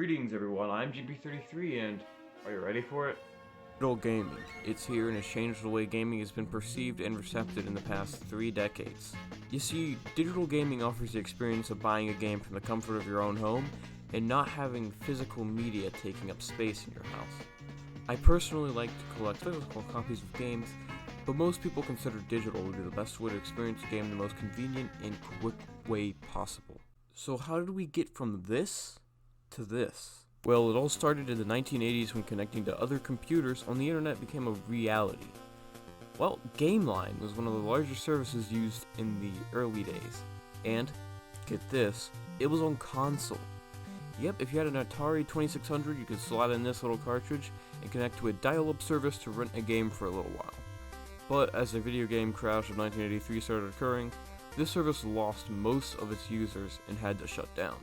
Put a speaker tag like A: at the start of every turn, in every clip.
A: Greetings everyone, I'm Gp33 and are you ready for it?
B: Digital gaming. It's here and has changed the way gaming has been perceived and recepted in the past 3 decades. You see, digital gaming offers the experience of buying a game from the comfort of your own home and not having physical media taking up space in your house. I personally like to collect physical copies of games, but most people consider digital to be the best way to experience a game in the most convenient and quick way possible. So how did we get from this to this? Well, it all started in the 1980s when connecting to other computers on the internet became a reality. Well, GameLine was one of the larger services used in the early days. And, get this, it was on console. Yep, if you had an Atari 2600, you could slot in this little cartridge and connect to a dial-up service to rent a game for a little while. But as the video game crash of 1983 started occurring, this service lost most of its users and had to shut down.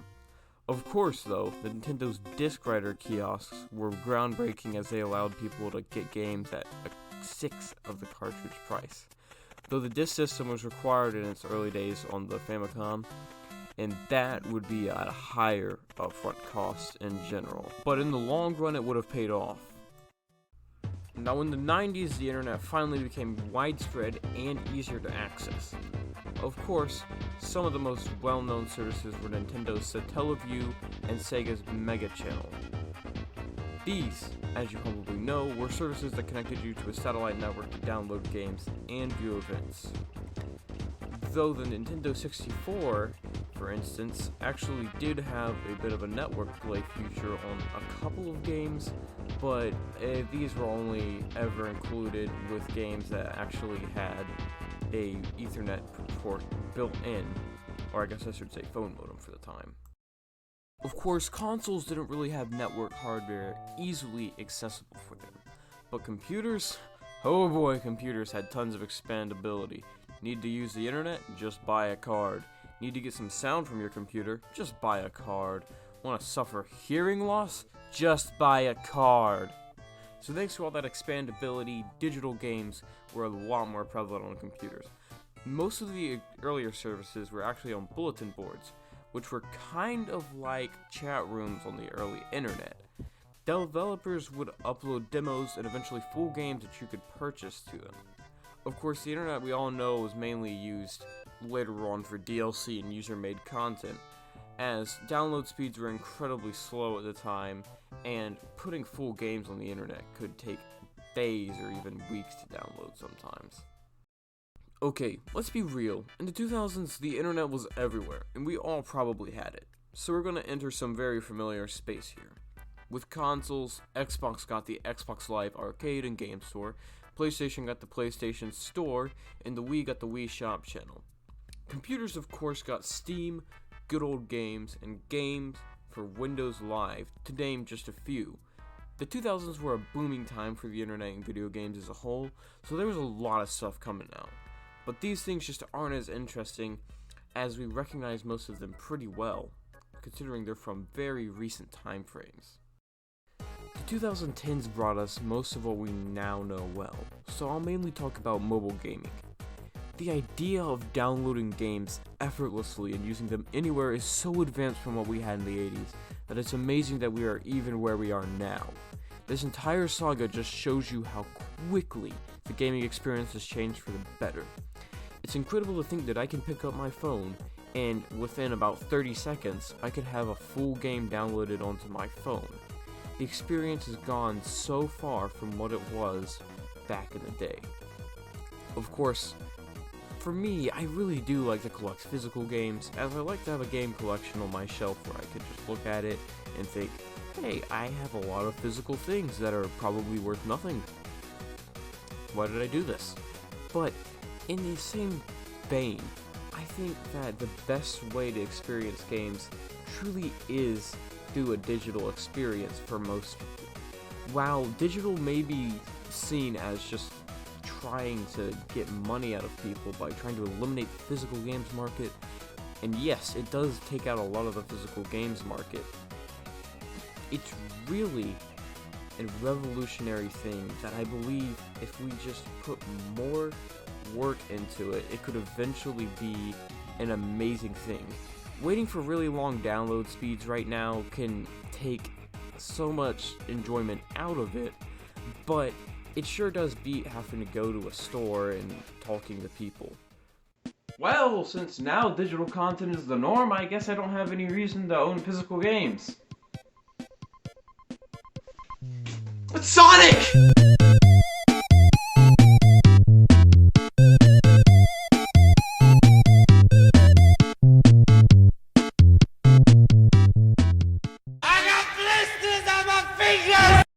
B: Of course, though, the Nintendo's disc writer kiosks were groundbreaking as they allowed people to get games at a sixth of the cartridge price. Though the disc system was required in its early days on the Famicom, and that would be at a higher upfront cost in general. But in the long run, it would have paid off. Now in the 90s, the internet finally became widespread and easier to access. Of course, some of the most well-known services were Nintendo's Satellaview and Sega's Mega Channel. These, as you probably know, were services that connected you to a satellite network to download games and view events. Though the Nintendo 64, for instance, actually did have a bit of a network delay feature on a couple of games, but these were only ever included with games that actually had a Ethernet port built in, or I guess I should say phone modem for the time. Of course, consoles didn't really have network hardware easily accessible for them, but computers, oh boy, computers had tons of expandability. Need to use the internet? Just buy a card. Need to get some sound from your computer? Just buy a card. Want to suffer hearing loss? Just buy a card. So thanks to all that expandability, digital games were a lot more prevalent on computers. Most of the earlier services were actually on bulletin boards, which were kind of like chat rooms on the early internet. Developers would upload demos and eventually full games that you could purchase to them. Of course, the internet we all know was mainly used later on for DLC and user-made content, as download speeds were incredibly slow at the time, and putting full games on the internet could take days or even weeks to download sometimes. Okay, let's be real. In the 2000s, the internet was everywhere, and we all probably had it. So we're going to enter some very familiar space here. With consoles, Xbox got the Xbox Live Arcade and Game Store, PlayStation got the PlayStation Store, and the Wii got the Wii Shop channel. Computers, of course, got Steam, Good Old Games, and games for Windows Live, to name just a few. The 2000s were a booming time for the internet and video games as a whole, so there was a lot of stuff coming out. But these things just aren't as interesting, as we recognize most of them pretty well, considering they're from very recent time frames. The 2010s brought us most of what we now know well, so I'll mainly talk about mobile gaming. The idea of downloading games effortlessly and using them anywhere is so advanced from what we had in the 80s that it's amazing that we are even where we are now. This entire saga just shows you how quickly the gaming experience has changed for the better. It's incredible to think that I can pick up my phone and within about 30 seconds I could have a full game downloaded onto my phone. The experience has gone so far from what it was back in the day. Of course, for me, I really do like to collect physical games, as I like to have a game collection on my shelf where I could just look at it and think, hey, I have a lot of physical things that are probably worth nothing. Why did I do this? But in the same vein, I think that the best way to experience games truly is through a digital experience for most people. While digital may be seen as just trying to get money out of people by trying to eliminate the physical games market, and yes, it does take out a lot of the physical games market, it's really a revolutionary thing that I believe if we just put more work into it, it could eventually be an amazing thing. waiting for really long download speeds right now can take so much enjoyment out of it, but it sure does beat having to go to a store and talking to people.
A: Well, since now digital content is the norm, I guess I don't have any reason to own physical games.
C: But Sonic!